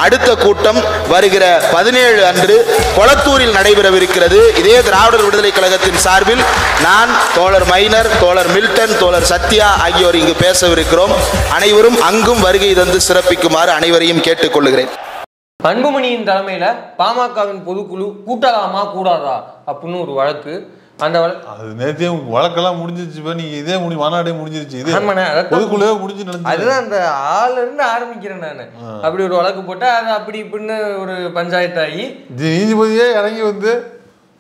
அடுத்த கூட்டம் வருகிற 17 அன்று கொளத்தூரில் நடைபெறவிருக்கிறது. இதே திராவிடர் விடுதலை கழகத்தின் சார்பில் நான், தோழர் மைனர், தோழர் மில்டன், தோழர் சத்யா ஆகியோர் இங்கு பேசவிருக்கிறோம். அனைவரும் அங்கும் வருகை தந்து சிறப்பிக்குமாறு அனைவரையும் கேட்டுக்கொள்கிறேன். அன்புமணியின் தலைமையில பாமகவின் பொதுக்குழு கூட்டலாமா கூடாதா அப்படின்னு ஒரு வழக்கு. அந்த வழக்கு அது நேற்றே வழக்கெல்லாம் முடிஞ்சிருச்சு. நீங்க இதே மாநாடே முடிஞ்சிருச்சு. இதே பொதுக்குழுவே முடிஞ்சு நடந்து அதுதான் அந்த ஆள்ல இருந்து ஆரம்பிக்கிறேன் நான். அப்படி ஒரு வழக்கு போட்டா அது அப்படி இப்படின்னு ஒரு பஞ்சாயத்து ஆகி நீதிபதியே இறங்கி வந்து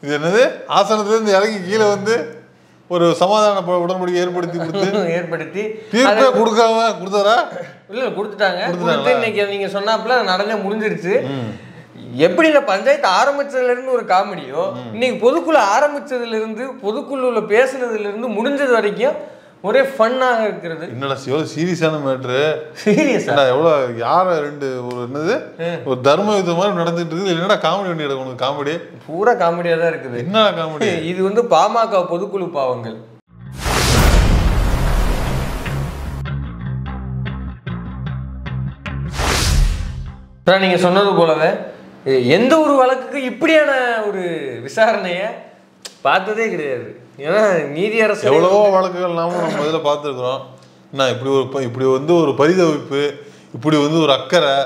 இது என்னது ஆசனத்துல இருந்து இறங்கி கீழே வந்து ஒரு சமாதான உடன்படிக்கை ஏற்படுத்தி தீர்ப்பே கொடுத்தாரா? இல்ல கொடுத்துட்டாங்க. இன்னைக்கு நீங்க சொன்னாப்புல நடந்தே முடிஞ்சிருச்சு. எப்படி இந்த பஞ்சாயத்து ஆரம்பிச்சதுல இருந்து ஒரு காமெடியோ, இன்னைக்கு பொதுக்குழு ஆரம்பிச்சதுல இருந்து பொதுக்குழுல பேசுனதுல இருந்து முடிஞ்சது வரைக்கும் ஒரே ஃபன்னாக இருக்கிறது. என்னடா எவ்வளவு சீரியஸான மேட்ரு. சீரியஸா எவ்வளவு யார ரெண்டு ஒரு என்னது ஒரு தர்ம யுத்தம் மாதிரி நடந்துட்டு இருக்குது. என்னடா காமெடி பண்ணி உனக்கு? காமெடி பூரா காமெடியா தான் இருக்குது. என்ன காமெடி இது வந்து பாமக பொதுக்குழு பாவங்கள். நீங்க சொன்னது போலவே எந்த ஒரு வழக்குக்கு இப்படியான ஒரு விசாரணைய பார்த்ததே கிடையாது. ஏன்னா நீதியரசு எவ்வளவோ வழக்குகள் நாமும் நம்ம இதில் பார்த்துருக்குறோம். என்ன இப்படி வந்து ஒரு பரிதவிப்பு, இப்படி வந்து ஒரு அக்கறை,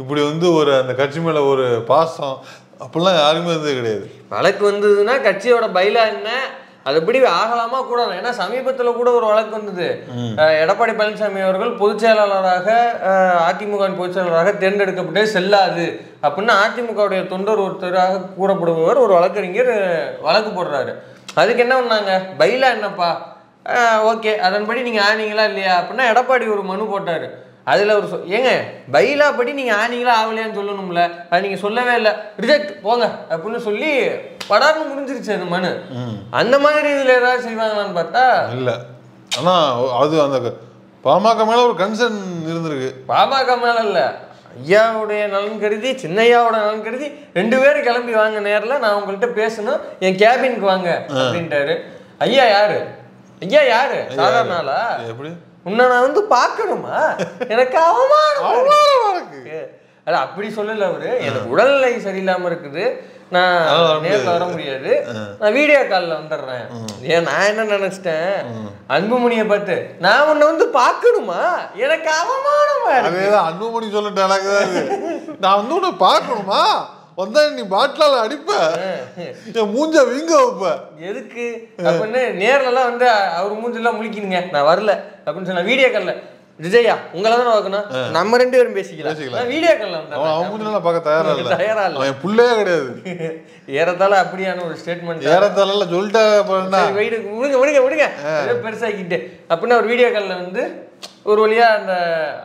இப்படி வந்து ஒரு அந்த கட்சி மேல ஒரு பாசம் அப்படிலாம் யாருமே இருந்தது கிடையாது. வழக்கு வந்ததுன்னா கட்சியோட பைலா என்ன, அதுபடி ஆகலாமா கூடாது. ஏன்னா சமீபத்தில் கூட ஒரு வழக்கு வந்தது. எடப்பாடி பழனிசாமி அவர்கள் பொதுச் செயலாளராக அதிமுக பொதுச் செயலாளராக தேர்ந்தெடுக்கப்பட்டே செல்லாது அப்படின்னு அதிமுகவுடைய தொண்டர் ஒருத்தராக கூறப்படுபவர் ஒரு வழக்கறிஞர் வழக்கு போடுறாரு. அதுக்கு என்ன பண்ணாங்க, பைலா என்னப்பா, ஓகே அதன்படி நீங்கள் ஆனீங்களா இல்லையா அப்படின்னா எடப்பாடி ஒரு மனு போட்டார். அதில் ஒரு ஏங்க பைலா படி நீங்கள் ஆனீங்களா ஆகலையான்னு சொல்லணும்ல, அது நீங்கள் சொல்லவே இல்லை, ரிஜெக்ட் போங்க அப்படின்னு சொல்லி படார்னு முடிஞ்சிருச்சு அந்த மனு. அந்த மாதிரி இதில் ஏதாவது செய்வாங்களான்னு பார்த்தா இல்லை. ஆனால் அது அந்த பாமக மேலே ஒரு கன்சர்ன் இருந்திருக்கு. பாமக மேலே இல்லை, ஐயாவுடைய நலன் கருதி, சின்னையாவோட நலன் கருதி 2 பேரும் கிளம்பி வாங்க, நேரில் நான் உங்கள்கிட்ட பேசணும், என் கேபினுக்கு வாங்க அப்படின்ட்டாரு. ஐயா யாரு? ஐயா யாரு? சாதாரண ஆளா? எப்படி உன்னை நான் வந்து பார்க்கணுமா? எனக்கு அவமானமா இருக்கு. அது அப்படி சொல்லல அவரு. எனக்கு உடல்நிலை சரியில்லாம இருக்குது, நான் நேரில் வர முடியாது, நான் வீடியோ காலில் வந்துடுறேன். ஏன் நான் என்ன நினைச்சிட்டேன், அன்புமணியை பார்த்து நான் உன்னை வந்து பார்க்கணுமா, எனக்கு அவமானமா இருக்கு. அன்புமணி சொல்லிட்டேன், நான் வந்து உன்னை பார்க்கணுமா, வந்தா நீ பாட்டிலால அடிப்ப, மூஞ்ச வீங்க வைப்ப, எதுக்கு அப்படின்னு நேர்லாம் வந்து அவர் மூஞ்செல்லாம் முழிக்கணுங்க, நான் வரல அப்படின்னு சொன்ன வீடியோ கால்ல. விஜயா உங்களை தானே பார்க்கணும், நம்ம 2 பேரும் பேசிக்கலாம் வீடியோ கால்ல வந்து பார்க்க தயாரா இல்ல, அவன் புள்ளையே கிடையாது. ஏறத்தால அப்படியான ஒரு ஸ்டேட்மெண்ட் ஏறத்தால சொல்லிட்டு பெருசாக்கிட்டு அப்படின்னு ஒரு வீடியோ கால்ல வந்து ஒரு வழியா அந்த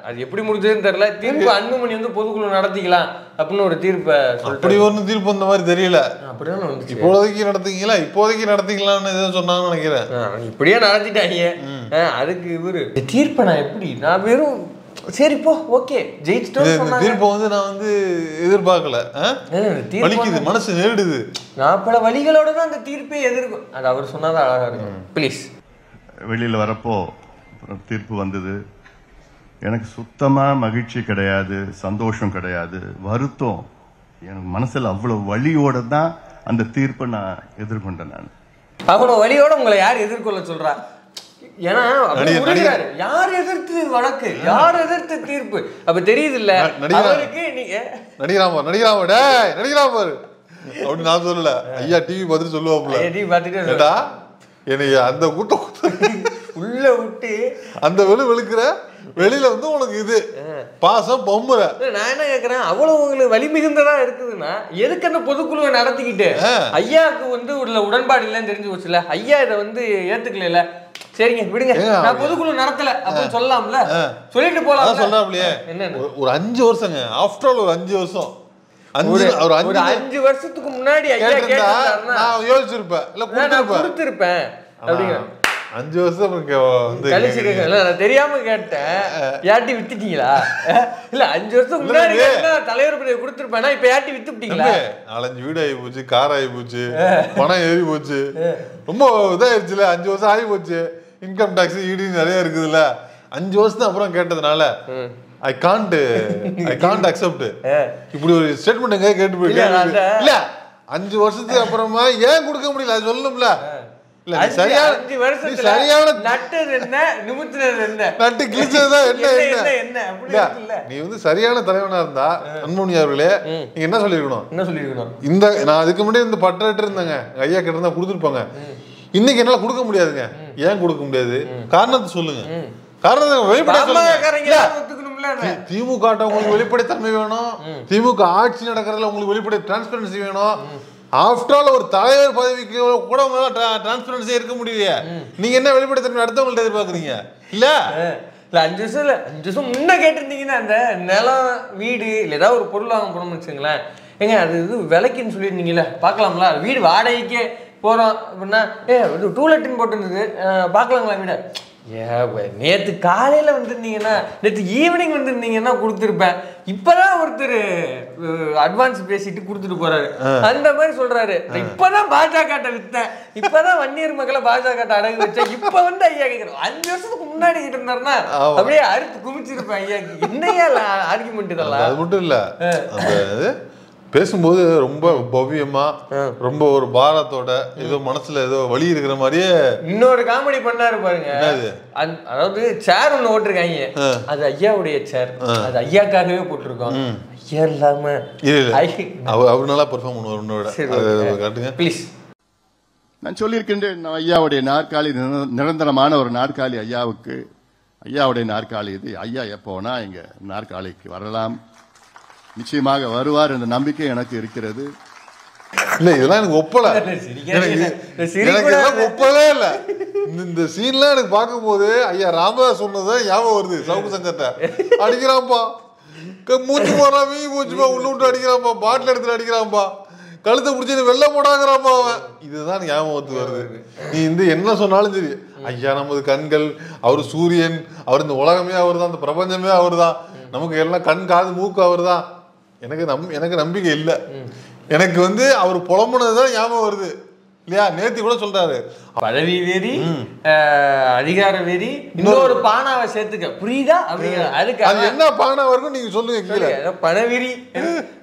அது எப்படி முடிஞ்சதுன்னு தெரியல, தீர்ப்பு அன்புமணி வந்து பொதுக்குழு நடத்திக்கலாம் அப்படின்னு ஒரு தீர்ப்பை அப்படி ஒன்றும் தீர்ப்பு அந்த மாதிரி தெரியல. அப்படிதான் இப்போதைக்கு நடத்திக்கலாம்னு எதுவும் சொன்னாங்கன்னு நினைக்கிறேன். இப்படியே நடத்திட்டாங்க. அதுக்கு இவரு தீர்ப்பை நான் எப்படி, நான் வெறும் சரி போ ஓகே ஜெயிச்சிட்டோம் தீர்ப்பை வந்து நான் வந்து எதிர்பார்க்கல. வலிக்குது, மனசு நேரிடுது. நான் பல வழிகளோட தான் அந்த தீர்ப்பை எதிர்க்கும். அது அவர் சொன்னாதான் அழகா இருக்கும். ப்ளீஸ். வெளியில வரப்போ தீர்ப்பு வந்தது, எனக்கு சுத்தமா மகிழ்ச்சி கிடையாது, சந்தோஷம் கிடையாது, வருத்தம். எனக்கு மனசுல அவ்வளவு வலியோட தான் அந்த தீர்ப்பை நான் எதிர்கொண்டேன். நான் அவ்வளவு வலியோட உங்களை யார் எதிர்கொள்ள சொல்றா? ஏன்னா யார் எதிர்த்து வழக்கு, யார் எதிர்த்து தீர்ப்பு அப்ப தெரியுது இல்ல அவருக்கு. நீங்க நடிகராம அப்படி நான் சொல்லல, ஐயா டிவி பார்த்துட்டு சொல்லுவாப்புல, டிவி பார்த்துட்டு என்னைய அந்த கூட்டம் உள்ள விட்டு அந்த வெளுக்கிற வெளியில வந்து உனக்கு இது பாசம் பொம்புற. நான் என்ன கேக்குறேன், அவ்வளவு உங்களுக்கு வலி மிகுந்ததா இருக்குதுன்னா எதுக்கு அந்த பொதுக்குழுவை நடத்திக்கிட்டு ஐயாவுக்கு வந்து உடன்பாடு இல்லைன்னு தெரிஞ்சு போச்சுல, ஐயா இதை வந்து ஏத்துக்கல, சரிங்க விடுங்க நான் பொதுக்குழு நடத்தல அப்படின்னு சொல்லலாம்ல, சொல்லிட்டு போலாம். சொல்லாமலையே என்ன ஒரு 5 வருஷங்க, ஆஃப்டர் ஆல் ஒரு 5 வருஷம், ஒரு 5 வருஷத்துக்கு முன்னாடி ஐயா கேட்டாருன்னா நான் யோசிச்சிருப்பேன், இல்ல கொடுத்திருப்பேன் அப்படிங்கிற. 5 வருஷம் தெரியாம கேட்டேன், யாட்டி வித்துட்டீங்களா? இல்ல 5 வருஷம் முன்னாடி தலைவர் பதவி கொடுத்துருப்பேன், இப்ப யாட்டி வித்துட்டீங்களா? 4-5 வீடு ஆகி போச்சு, கார் ஆகி போச்சு, பணம் ஏறி போச்சு, ரொம்ப இதாயிருச்சுல. 5 வருஷம் ஆகி போச்சு, இன்கம் டாக்ஸ் ஈடு நிறைய இருக்குதுல்ல. 5 வருஷம் அப்புறம் கேட்டதுனால ஐ காண்ட் அக்செப்ட். இப்படி ஒரு ஸ்டேட்மெண்ட் எங்க கேட்டு போயிட்டு இல்ல 5 வருஷத்துக்கு அப்புறமா ஏன் கொடுக்க முடியல அது சொல்லணும்ல. இல்ல சரியான நட்டது என்ன நிமித்தது என்ன நட்டு கிழிச்சதுதான் என்ன. நீ வந்து சரியான தலைவனா இருந்தா அன்புமணி அவர்களே நீங்க என்ன சொல்லிருக்கணும்? இந்த நான் அதுக்கு முன்னாடி இந்த பற்றாட்டு இருந்தாங்க ஐயா கிட்ட இருந்தா கொடுத்துருப்பாங்க. இன்னைக்கு என்னால கொடுக்க முடியாதுங்க. ஏன் கொடுக்க முடியாது? காரணத்தை சொல்லுங்க. திமுக உங்களுக்கு வெளிப்படைத்தன்மை வேணும். திமுக ஆட்சி நடக்கிறதுல உங்களுக்கு வெளிப்படை டிரான்ஸ்பரன்சி வேணும். ஆஃப்டர் ஆல் ஒரு தலைவர் பதவிக்கு கூட உங்களால டிரான்ஸ்பரன்சி இருக்க முடியலையே. நீங்க என்ன வெளிப்படைத்தன்மை அடுத்தவங்கள்ட்ட எதிர்பார்க்குறீங்க? இல்ல 5 வருஷம் முன்ன கேட்டிருந்தீங்கன்னா அந்த நிலம் வீடு இல்லை ஏதாவது ஒரு பொருள் வாங்க போனோம்னு வச்சுங்களேன், ஏங்க அது இது விலைக்குன்னு சொல்லியிருந்தீங்களே பார்க்கலாம்ல, வீடு வாடகைக்கே போகிறோம் அப்படின்னா 2 லெட்டின் போட்டுருந்தது பார்க்கலாங்களா வீடை? நேற்று காலையில் வந்துருந்தீங்கன்னா நேற்று ஈவினிங் வந்துருந்தீங்கன்னா கொடுத்துருப்பேன். இப்பதான் ஒருத்தர் அட்வான்ஸ் பேசிட்டு கொடுத்துட்டு போறாரு. அந்த மாதிரி சொல்றாரு, இப்பதான் பாஜக வித்தேன், இப்பதான் வன்னியர் மக்களை பாஜக அடகு வச்சேன், இப்ப வந்து ஐயா கேட்கிறோம். 5 வருஷத்துக்கு முன்னாடி கிட்ட இருந்தாருன்னா அப்படியே அறுத்து குமிச்சிருப்பேன் ஐயாக்கு. என்னையா ஆர்குமெண்ட் இதெல்லாம்? அது மட்டும் இல்ல, பேசும்போது ரொம்ப பவ்யமா ரொம்ப ஒரு பாரத்தோட ஏதோ மனசுல ஏதோ வலி இருக்கிற மாதிரியே இன்னொரு காமெடி பண்ணாரு பாருங்க. அதாவது சேர் ஒண்ணு ஓட்டிருக்காங்க, அது ஐயாவுடைய சேர், அது ஐயாக்காகவே போட்டிருக்கோம். ஐயா இல்லாம அவர் நல்லா பெர்ஃபார்ம் பண்ணுவார். காட்டுங்க ப்ளீஸ். நான் சொல்லியிருக்கின்றேன், ஐயாவுடைய நாற்காலி நிரந்தரமான ஒரு நாற்காலி ஐயாவுக்கு. ஐயாவுடைய நாற்காலி இது. ஐயா எப்போனா இங்க நாற்காலிக்கு வரலாம், நிச்சயமாக வருவார் என்ற நம்பிக்கை எனக்கு இருக்கிறது. இல்ல இதெல்லாம் எனக்கு ஒப்பல, எனக்கு ஒப்பவே இல்ல. இந்த சீன்லாம் எனக்கு பார்க்கும்போது ஐயா ராமதாஸ் சொன்னதான் ஞாபகம் வருது. சவுக்கு சங்கத்தை அடிக்கிறான்பா, மூச்சு போறா மீ மூச்சுப்பா, உள்ள விட்டு அடிக்கிறான்பா, பாட்டில் எடுத்துட்டு அடிக்கிறான்பா, கழுத்தை பிடிச்சி வெள்ள போடாங்கிறான்பா அவன். இதுதான் ஞாபகத்துக்கு வருது. நீ இந்த என்ன சொன்னாலும் சரி, ஐயா நமது கண்கள், அவர் சூரியன், அவர் இந்த உலகமே அவர் தான், இந்த பிரபஞ்சமே அவர் தான், நமக்கு எல்லாம் கண் காது மூக்கு அவர் தான். எனக்கு நம்பிக்கை இல்லை. எனக்கு வந்து அவர் புலம்புனதுதான் ஞாபகம் வருது இல்லையா? நேத்தி கூட சொல்றாரு, பதவி வெறி, அதிகார வெறி, இன்னொரு பானாவை சேர்த்துக்க, புரியுதா? அதுக்கு அது என்ன பானாவா இருக்கும் நீங்க சொல்லுங்க. கீழே பணவெறி,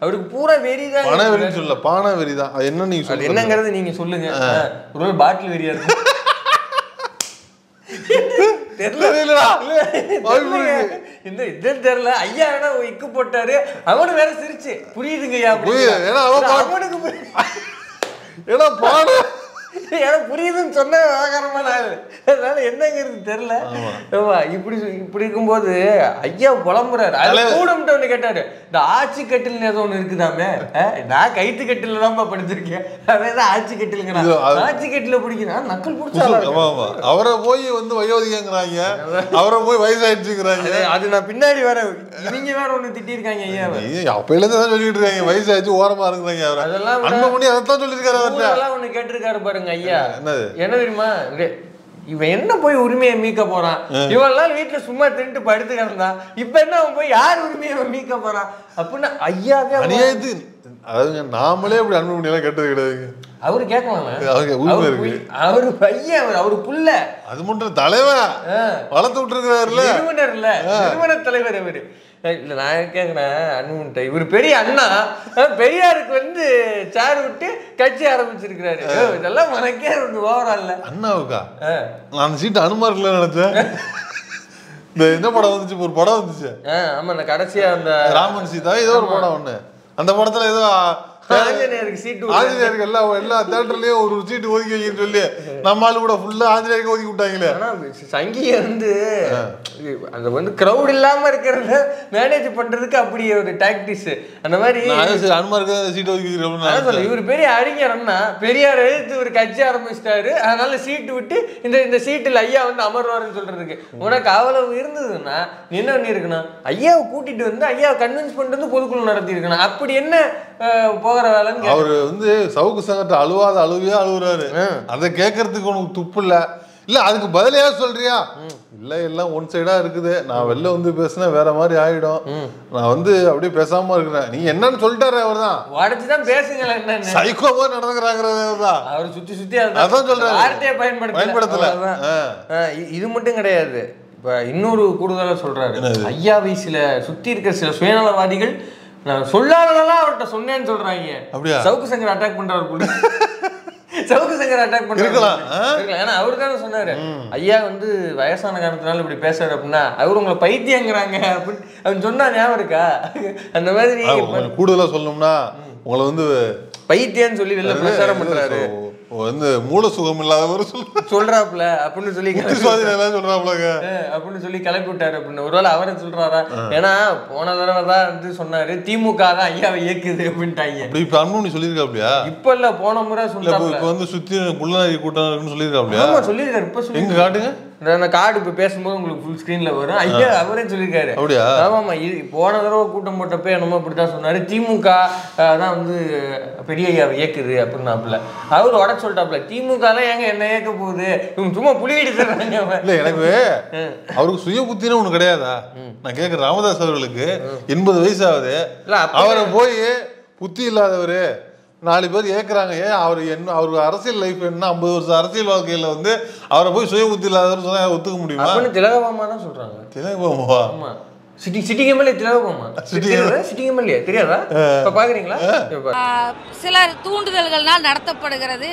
அவருக்கு பூரா வெறி தான். பணவெறின்னு சொல்ல, பானா வெறி தான். அது என்ன நீங்க சொல்லுங்க, என்னங்கிறது நீங்க சொல்லுங்க. ஒரு பாட்டில் வெறியா இருக்கும். தெரியல ஐயா வேணா இக்கு போட்டாரு, அவனு வேற சிரிச்சு புரியுதுங்க ஐயா, அவனுக்கு புரியுதுன்னு சொன்ன விவகாரமான ஆளு, அதனால என்னங்கிறது தெரியல. இப்படி இருக்கும்போது ஐயா புலம்புறாரு. அது கூட ஒண்ணு கேட்டாரு, இந்த ஆட்சி கட்டில் ஏதோ ஒண்ணு இருக்குதாமே, நான் கைத்து கட்டில தான் படிச்சிருக்கேன், அதான் ஆட்சி கட்டிலுங்கிறான். ஆட்சி கட்டில பிடிக்கிறான், நக்கல் பிடிச்சாலும் அவரை போய் வந்து வயோதிகங்கிறாங்க, அவரை போய் வயசாயிடுச்சுங்கிறாங்க. அது நான் பின்னாடி வேற இவங்க வேற ஒண்ணு திட்டிருக்காங்க ஐயா. அப்ப இருந்து தான் சொல்லிட்டு இருக்காங்க வயசாயிடுச்சு ஓரமா இருக்குறாங்க. அவர் அதெல்லாம் அன்புமணி அதான் சொல்லிருக்காரு. அவர்தான் ஒண்ணு கேட்டிருக்காரு பாருங்க ஐயா. என்ன தெரியுமா, இவன் என்ன போய் உரிமையை மீட்க போறான், இவன் நாள் வீட்டுல சும்மா தின்ட்டு படுத்து கிடந்தான், இப்ப என்ன அவன் போய் யார் உரிமையை மீட்க போறான் அப்படின்னு ஐயாவே. அதாவது நாமளே அப்படி அன்புமணி எல்லாம் கேட்டது கிடையாது. அவரு கேட்கலாம், அவரு பையன், அவரு புள்ள, அது மட்டும் தலைவன் வளர்த்து விட்டு இருக்காருல்ல, நிறுவனர் இல்ல, நிறுவன தலைவர் அவரு. இல்ல நான் கேக்குறேன் அன்புமணி, இவரு பெரிய அண்ணா, பெரியாருக்கு வந்து சேர் விட்டு கட்சி ஆரம்பிச்சிருக்கிறாரு. இதெல்லாம் மனக்கே ஓவரா இல்ல. அண்ணாவுக்கா? நான் சீட்டு அனுமாருக்குல நினைச்சேன். இந்த என்ன படம் வந்துச்சு, ஒரு படம் வந்துச்சு. ஆமா, இந்த கடைசியா அந்த ராமன் சீதா ஏதோ ஒரு படம் ஒண்ணு, அந்த படத்துல ஏதோ ஆஞ்சநேயருக்கு சீட்டு, ஆஞ்சநேயருக்கு எல்லா தியேட்டர்லயும் ஒரு சீட்டு ஒதுக்கி வைக்க சொல்லி நம்மளால கூட ஃபுல்லா ஆஞ்சநேயருக்கு ஒதுக்கி விட்டாங்களே. ஆனா சங்கி வந்து அது வந்து கிரௌட் இல்லாம இருக்கிறத மேனேஜ் பண்றதுக்கு அப்படி ஒரு டாக்டிக்ஸ். அந்த மாதிரி அனுமாருக்கு சீட்டு ஒதுக்கி வைக்கிறோம். இவர் பெரிய அறிஞர் அண்ணா, பெரியார் எழுத்து ஒரு கட்சி ஆரம்பிச்சிட்டாரு, அதனால சீட்டு விட்டு இந்த சீட்டுல ஐயா வந்து அமர்வாருன்னு சொல்றதுக்கு உனக்கு அவ்வளவு இருந்ததுன்னா நீ என்ன பண்ணி இருக்கணும், ஐயாவை கூட்டிட்டு வந்து ஐயாவை கன்வின்ஸ் பண்ணிட்டு வந்து பொதுக்குழு நடத்தி இருக்கணும். அப்படி என்ன போகிற வேலைன்னு அவரு வந்து சவுக்கு சங்கத்தை அழுவாத அழுவியா அழுகுறாரு. அதை கேட்கறதுக்கு உனக்கு துப்பு இல்ல அதுக்கு பதிலையா சொல்றியா? இல்ல எல்லாம் ஒன் சைடா இருக்குது, நான் வெளில வந்து பேசினா வேற மாதிரி ஆயிடும், நான் வந்து அப்படியே பேசாம இருக்கிறேன். நீ என்னன்னு சொல்லிட்டாரு. அவர் தான் உடச்சுதான் பேசுங்களா, என்ன சைக்கோவா நடந்துக்கிறாங்கிறதான் அவர் சுத்தி அதான் சொல்றாரு. வார்த்தையை பயன்படுத்தல. இது மட்டும் கிடையாது, இன்னொரு கூடுதலா சொல்றாரு, ஐயாவை சுத்தி இருக்கிற சில சுயநலவாதிகள் நான் சொல்லாததெல்லாம் அவர்கிட்ட சொன்னேன்னு சொல்றாங்க. அப்படியா? சவுக்கு சங்கர் அட்டாக் பண்றவர் கூட சவுக்கு சங்கர் அட்டாக் பண்ணிருக்கலாம். ஏன்னா அவரு தானே சொன்னாரு, ஐயா வந்து வயசான காரணத்தினால இப்படி பேசுறாரு அப்படின்னா அவர் உங்களை பைத்தியங்கிறாங்க அப்படின்னு அவன் சொன்னா ஞாபகம் இருக்கா? அந்த மாதிரி கூடுதலா சொல்லணும்னா உங்களை வந்து பைத்தியன்னு சொல்லி வெளில பிரச்சாரம் பண்றாரு, வந்து மூல சுகம் இல்லாதவர் சொல்றாப்ல அப்படின்னு சொல்லி சொல்றாப்லங்க அப்படின்னு சொல்லி கிளப்பி விட்டாரு அப்படின்னு. ஒருவேளை அவரை சொல்றாரா? ஏன்னா போன தடவை தான் வந்து சொன்னாரு திமுக தான் ஐயாவை இயக்குது அப்படின்ட்டாங்க. அப்படி இப்ப அன்பு சொல்லியிருக்காப்லையா? இப்ப இல்ல போன முறை சொல்லிட்டாப்ல. இப்ப வந்து சுத்தி புள்ளநாயகி கூட்டம் இருக்குன்னு சொல்லியிருக்காப்லையா? ஆமா சொல்லியிருக்காரு. இப்ப சொல்லி எங்க காட்டுங்க, கார்டு இப்ப பேசும்போது உங்களுக்கு ஃபுல் ஸ்கிரீன்ல வரும். ஐயா அவரே சொல்லியிருக்காரு. அப்படியா? ஆமாமா. போன தடவை கூட்டம் போட்டப்ப என்னமோ அப்படித்தான் சொன்னாரு, திமுக தான் வந்து பெரிய ஐயாவை இயக்குது அப்படின்னாப்புல. அவரு உடச்சு சொல்லிட்டாப்ல, திமுக எல்லாம் ஏங்க என்ன இயக்க போகுது, இவங்க சும்மா புலிகிட்டு தர்றாங்க. இல்ல எனக்கு அவருக்கு சுய புத்தின்னு ஒண்ணு கிடையாதா? நான் கேட்கிறேன், ராமதாஸ் அவர்களுக்கு 80 வயசு ஆகுது, அவரை போய் புத்தி இல்லாதவரு 4 பேர் ஏற்கிறாங்க. ஏன் அவருக்கு அரசியல் லைஃப் என்ன 50 வருஷம் அரசியல் வாழ்க்கையில வந்து அவரை போய் சுய புத்தி இல்லாதவர் சொன்னா ஒத்துக்க முடியுமா? திலகபாமா தான் சொல்றாங்க. திலகபாமாவா? ஆமா. Sitting MLA Thilagabama. Sitting MLA தெரியாதா? இப்ப பாக்குறீங்களா? சிலர் தூண்டுதல்களால் நடத்தப்படுகிறது.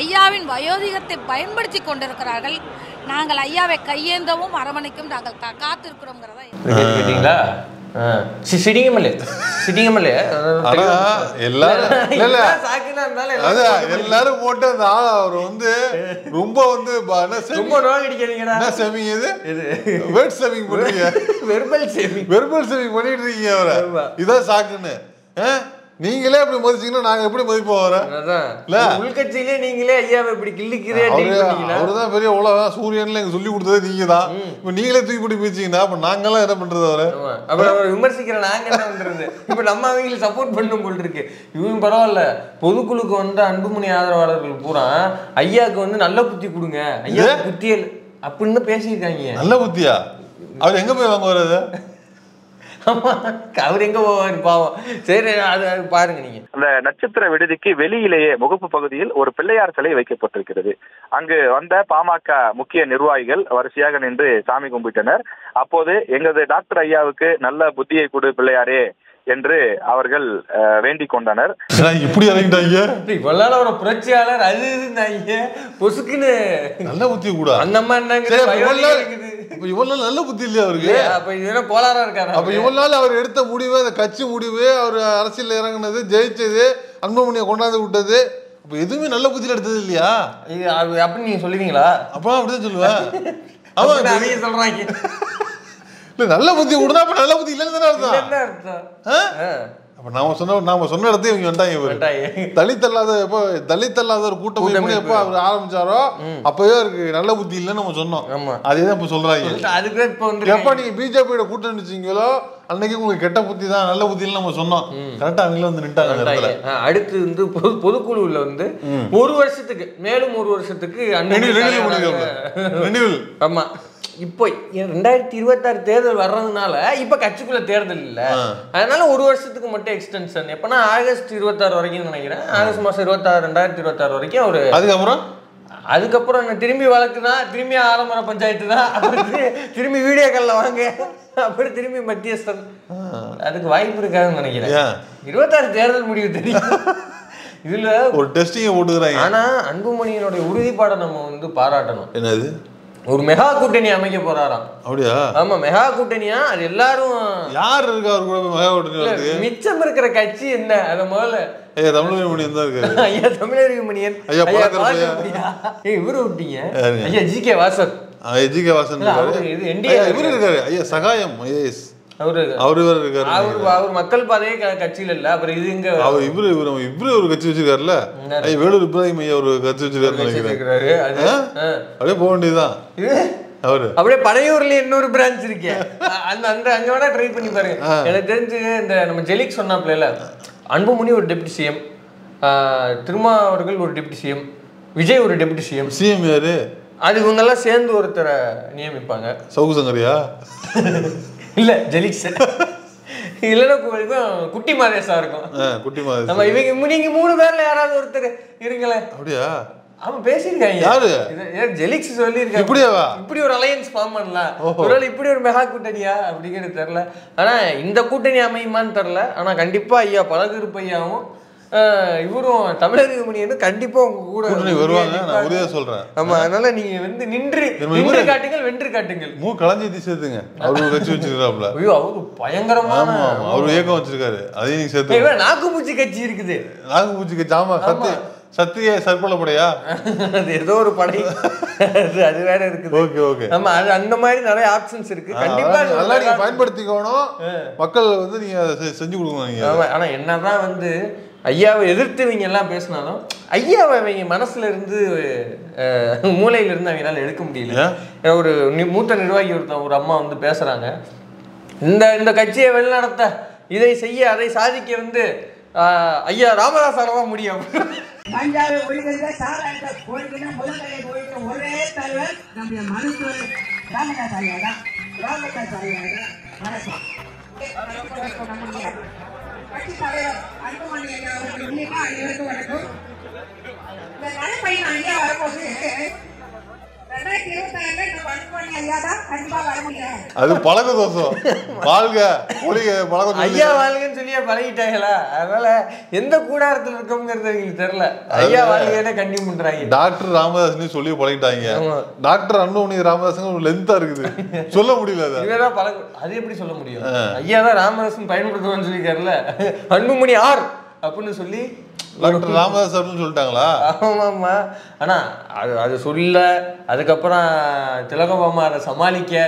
ஐயாவின் வயோதிகத்தை பயன்படுத்தி கொண்டிருக்கிறார்கள். நாங்கள் ஐயாவை கையேந்தவும் அரவணைக்கும் நாங்கள் காத்திருக்கிறோம்ங்கிறதா. கேட்டீங்களா? எல்லாரும் போட்டு அந்த அவர் வந்து ரொம்ப வந்து வெர்பல் சேவிங் பண்ணிட்டு இருக்கீங்க அவரை. இதான் சாக்குன்னு நீங்களே அப்படி மதிச்சீங்கன்னா நாங்க எப்படி மதிப்போம் அவரை? உள்கட்சியிலே நீங்களே ஐயாவை இப்படி கிள்ளிக்கிறேன். அவருதான் பெரிய உலகம் சூரியன்ல எங்க சொல்லி கொடுத்ததே நீங்க தான். இப்ப நீங்களே தூக்கி போட்டு பேசிங்கன்னா அப்ப நாங்கெல்லாம் என்ன பண்றது? அவரை அப்புறம் அவர் விமர்சிக்கிற நாங்க என்ன பண்றது? இப்ப நம்ம அவங்களுக்கு சப்போர்ட் பண்ணும் போல் இருக்கு. இவங்க பரவாயில்ல, பொதுக்குழுக்கு வந்து அன்புமணி ஆதரவாளர்கள் பூரா ஐயாவுக்கு வந்து நல்ல புத்தி கொடுங்க, ஐயா புத்தியல் அப்படின்னு பேசியிருக்காங்க. நல்ல புத்தியா? அவர் எங்க போய் வாங்க வர்றது? அவர் எங்க போவாரு பாவம். சரி, அது பாருங்க நீங்க. அந்த நட்சத்திர விடுதிக்கு வெளியிலேயே முகப்பு பகுதியில் ஒரு பிள்ளையார் சிலை வைக்கப்பட்டிருக்கிறது. அங்கு வந்த பாமக முக்கிய நிர்வாகிகள் வரிசையாக நின்று சாமி கும்பிட்டனர். அப்போது எங்களது டாக்டர் ஐயாவுக்கு நல்ல புத்தியை கொடு பிள்ளையாரே என்று அவர்கள் வேண்டிக் கொண்டனர். இப்படி இறங்கிட்டாங்க. இவ்வளவு ஒரு புரட்சியாளர் அது இருந்தாங்க, பொசுக்குன்னு நல்ல புத்தி கூட அந்த மாதிரி இவ்வளவு நல்ல புத்தி இல்லையா அவருக்கு? அப்ப இது கோளாரா இருக்காரு. அப்ப இவ்வளவு நாள் அவர் எடுத்த முடிவு, அந்த கட்சி முடிவு, அவர் அரசியல் இறங்கினது, ஜெயிச்சது, அன்புமணியை கொண்டாந்து விட்டது, அப்ப எதுவுமே நல்ல புத்தியில எடுத்தது இல்லையா? அப்படின்னு நீங்க சொல்லுவீங்களா? அப்ப அப்படிதான் சொல்லுவேன். ஆமா சொல்றாங்க. இல்ல நல்ல புத்தி விடுனா அப்ப நல்ல புத்தி இல்லைன்னு தானே அர்த்தம். அப்ப நாம சொன்ன இடத்தையும் இவங்க வந்துட்டாங்க. தலித் அல்லாத ஒரு கூட்டம் எப்ப அவர் ஆரம்பிச்சாரோ அப்பவே இருக்கு நல்ல புத்தி இல்லைன்னு நம்ம சொன்னோம். அதேதான் இப்ப சொல்றாங்க. எப்ப நீங்க பிஜேபியோட கூட்டம் வச்சீங்களோ அன்னைக்கு உங்களுக்கு கெட்ட புத்தி தான், நல்ல புத்தி நம்ம சொன்னோம். கரெக்டா அவங்கள வந்து நின்ட்டாங்க. அடுத்து வந்து பொதுக்குழுல வந்து ஒரு வருஷத்துக்கு மேலும் ஒரு வருஷத்துக்கு ஆமா. இப்போ 2026 தேர்தல் வர்றதுனால இப்ப கட்சிக்குள்ள தேர்தல் இல்ல, அதனால ஒரு வருஷத்துக்கு மட்டும் எக்ஸ்டென்ஷன். எப்பன்னா ஆகஸ்ட் 26 வரைக்கும் நினைக்கிறேன். ஆகஸ்ட் மாசம் 2026 வரைக்கும் அவரு. அதுக்கப்புறம் திரும்பி வழக்கு தான், திரும்பி ஆலமர பஞ்சாயத்து தான், அப்புறம் திரும்பி வீடியோக்கள்ல வாங்க, அப்புறம் திரும்பி மத்தியஸ்தன். அதுக்கு வாய்ப்பு இருக்காதுன்னு நினைக்கிறேன். 26 தேர்தல் முடிவு தெரியும். இதுல ஒரு டெஸ்டிங் போட்டுக்கிறாங்க. ஆனா அன்புமணியினுடைய உறுதிப்பாடை நம்ம வந்து பாராட்டணும். என்னது? ஒரு மெகா கூட்டணி அமைக்க போறாராம். அப்படியா? ஆமா, மெகா கூட்டணியா. அது எல்லாரும் யார் இருக்கா அவர் கூட மெகா கூட்டணி? மிச்சம் இருக்கிற கட்சி என்ன? அத முதல்ல ஐயா தமிழர் மணியன் தான் இருக்காரு. ஐயா தமிழர் மணியன், ஐயா இவரு விட்டீங்க. ஐயா ஜிகே வாசன், ஜிகே வாசன் இவரு இருக்காரு. ஐயா சகாயம் ஐஏஎஸ் அவர் மக்கள் பாதையே கட்சியில இல்ல. அப்புறம் இது இங்க இவரு ஒரு கட்சி வச்சிருக்காருல்ல, வேலூர் இப்ராஹிம் ஐயா ஒரு கட்சி வச்சிருக்காரு. அப்படியே போக வேண்டியதுதான். அவரு அப்படியே பனையூர்ல இன்னொரு பிரான்ச் இருக்கேன், அந்த அங்க வேணா ட்ரை பண்ணி பாருங்க. எனக்கு தெரிஞ்சு இந்த நம்ம ஜெலிக் சொன்னாப்ல, அன்புமணி ஒரு டெப்டி சிஎம், திருமாவர்கள் ஒரு டெப்டி சிஎம், விஜய் ஒரு டெப்டி சிஎம். சிஎம் யாரு? அது இவங்க எல்லாம் சேர்ந்து ஒருத்தரை நியமிப்பாங்க. சவுக்கு சங்கரியா? இல்ல ஜெலிக்ஸ் இல்லன்னா குட்டி மாதேசா இருக்கும். குட்டி மாதேசா. நம்ம இவங்க நீங்க 3 பேர்ல யாராவது ஒருத்தர் இருங்களே. அப்படியா? அவன் பேசியிருக்காங்க. யாரு? ஜெலிக்ஸ் சொல்லியிருக்காங்க. இப்படியாவா? இப்படி ஒரு அலையன்ஸ் ஃபார்ம் பண்ணலாம், ஒருவேளை இப்படி ஒரு மெகா கூட்டணியா அப்படிங்கிறது தெரியல. ஆனா இந்த கூட்டணி அமையுமான்னு தெரியல. ஆனா கண்டிப்பா ஐயா பழகிருப்பு ஐயாவும் இவரும் தமிழக மணியனும் கண்டிப்பா உங்க கூட வருவாங்க, நான் உறுதியா சொல்றேன். ஆமா, அதனால நீங்க வந்து நின்று காட்டுங்கள், வென்று காட்டுங்கள். கலஞ்சி சேர்த்துங்க. அவரு கட்சி வச்சிருக்காப்ல. ஐயோ, அவரு பயங்கரமான அவரு இயக்கம் வச்சிருக்காரு, அதையும் நீங்க சேர்த்து. நாக்குப்பூச்சி கட்சி இருக்குது. நாக்குப்பூச்சி கட்சி, ஆமா. சத்திய சர்பல படையா, அது ஏதோ ஒரு படை, அது வேற இருக்குது. Okay okay. ஆமா, அது அந்த மாதிரி நிறைய ஆப்ஷன்ஸ் இருக்கு. கண்டிப்பா நல்லா நீங்க பயன்படுத்திக்கணும். மக்கள் வந்து நீங்க செஞ்சு கொடுக்கணும் நீங்க. ஆனா என்னதான் வந்து ஐயாவை எதிர்த்து இவங்க எல்லாம் பேசினாலும் ஐயாவை அவங்க மனசுல இருந்து மூளையில இருந்து அவங்களால எடுக்க முடியல. ஒரு மூத்த நிர்வாகி ஒரு அம்மா வந்து பேசுறாங்க, இந்த கட்சியை வெளிநடத்த, இதை செய்ய, அதை சாதிக்க வந்து ஐயா ராமதாஸால தான் முடியும். கஞ்சாவை ஒழிக்கிற, சாராயத்தை ஒழிக்கிற, முதல்களை ஒழிக்கிற ஒரே தலைவர் நம்முடைய மருத்துவர் ராமதாஸ் ஐயா தான். ராமதாஸ் ஐயா தான் வணக்கம். நம்முடைய கட்சி தலைவர் அன்புமணி ஐயா அவர்கள் உள்ளிட்ட அனைவருக்கும் வணக்கம். இந்த நடைப்பயணம் ஐயா வரும்போது 2026 நம்ம அன்புமணி ஐயா தான் கண்டிப்பா வர முடியும். அது பழக்க தோசம். வாழ்க ஒளிக பழக்க ஐயா வாழ்கன்னு சொல்லியே பழகிட்டாங்களா, அதனால எந்த கூடாரத்துல இருக்கோங்கிறது எங்களுக்கு தெரியல. ஐயா வாழ்கையில கண்டி பண்றாங்க. டாக்டர் ராமதாஸ் சொல்லி பழகிட்டாங்க. டாக்டர் அன்புமணி ராமதாஸ் ஒரு லென்த்தா இருக்குது, சொல்ல முடியல. அது எப்படி சொல்ல முடியும்? ஐயா தான் ராமதாஸ் பயன்படுத்துவான்னு சொல்லிருக்காருல்ல, அன்புமணி ஆர் அப்படின்னு சொல்லி டாக்டர் ராமதாஸ் அப்படின்னு சொல்லிட்டாங்களா? ஆமாம்மா. ஆனா அது சொல்ல, அதுக்கப்புறம் திலகமாமா அதை சமாளிக்க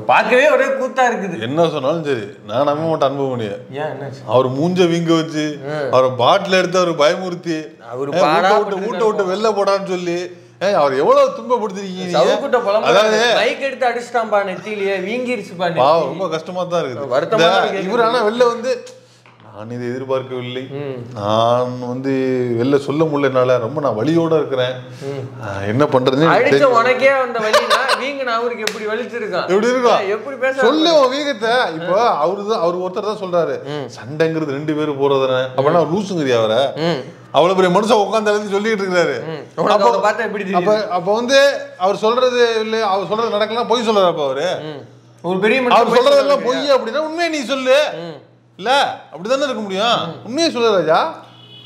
பார்க்கவே ஒரே கூத்தா இருக்குது. என்ன சொன்னாலும் சரி, நான் நம்ப மாட்டேன் அன்புமணிய. ஏன் என்ன? அவர் மூஞ்ச வீங்க வச்சு, அவரை பாட்டில் எடுத்து அவர் பயமுறுத்தி, அவரு ஊட்ட விட்டு வெளில போடான்னு சொல்லி அவர் எவ்வளவு துன்பப்படுத்திருக்கீங்க. பைக் எடுத்து அடிச்சுட்டான்பா, நெத்திலேயே வீங்கிருச்சுப்பா. ரொம்ப கஷ்டமா தான் இருக்குது. இவர் ஆனா வெளில வந்து நான் இதை எதிர்பார்க்கவில்லை, நான் வந்து வெளில சொல்ல முடியலனால ரொம்ப நான் வலியோட இருக்கிறேன், என்ன பண்றதுன்னு உனக்கே அந்த வலினா வீங்கன அவருக்கு எப்படி வலிச்சிருக்கான், எப்படி இருக்கும் எப்படி பேச சொல்லு வீகத்தை. இப்போ அவர் ஒருத்தர் தான் சொல்றாரு, சண்டைங்கிறது 2 பேரும் போறதுன்னு. அப்படின்னா லூசுங்கிறியா அவரை? அவ்வளவு பெரிய மனுஷன் உட்காந்து எழுதி சொல்லிட்டு இருக்காரு. அப்ப வந்து அவர் சொல்றது இல்ல, அவர் சொல்றது நடக்கலாம், பொய் சொல்றாரு. அப்ப அவரு ஒரு பெரிய அவர் சொல்றதெல்லாம் பொய் அப்படின்னா உண்மையை நீ சொல்லு இல்ல, அப்படிதானே இருக்க முடியும். உண்மையை சொல்ல ராஜா.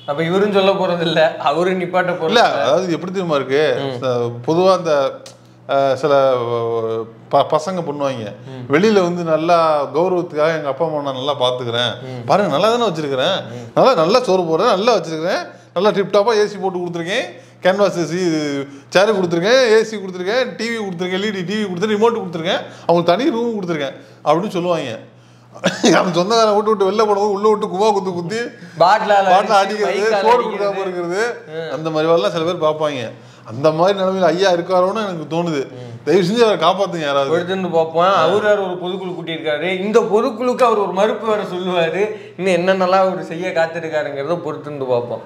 அப்ப இவரும் சொல்ல போறது இல்ல, அவரும் நிப்பாட்ட போறது இல்ல. அதாவது எப்படி தெரியுமா இருக்கு, பொதுவா அந்த சில பசங்க பண்ணுவாங்க, வெளியில வந்து நல்லா கௌரவத்துக்காக எங்க அப்பா அம்மா நான் நல்லா பாத்துக்கிறேன், பாருங்க நல்லா தானே வச்சிருக்கிறேன், நல்லா சோறு போடுறேன், நல்லா வச்சிருக்கிறேன், நல்லா டிப்டாப்பா ஏசி போட்டு கொடுத்துருக்கேன், கேன்வாஸ் ஏசி சேர் கொடுத்துருக்கேன், ஏசி கொடுத்துருக்கேன், டிவி கொடுத்துருக்கேன், எல்இடி டிவி கொடுத்துருக்கேன், ரிமோட் கொடுத்துருக்கேன், அவங்களுக்கு தனி ரூம் கொடுத்துருக்கேன் அப்படின்னு சொல்லுவாங்க. அவன் சொந்தக்காரன் விட்டு வெளில போடும்போது உள்ள விட்டு குவா குத்தி பாட்டில் அடிக்கிறது, சோறு கொடுக்காம இருக்கிறது, அந்த மாதிரி எல்லாம் சில பேர் பார்ப்பாங்க. அந்த மாதிரி நிலைமையில ஐயா இருக்காரோன்னு எனக்கு தோணுது. தயவு செஞ்சு அவரை காப்பாத்துங்க யாராவது. எடுத்துட்டு பார்ப்போம். அவர் வேற ஒரு பொதுக்குழு கூட்டியிருக்காரு, இந்த பொதுக்குழுக்கு அவர் ஒரு மறுப்பு வேற சொல்லுவாரு, இன்னும் என்னென்னலாம் அவர் செய்ய காத்திருக்காருங்கிறத பொறுத்துட்டு பார்ப்போம்.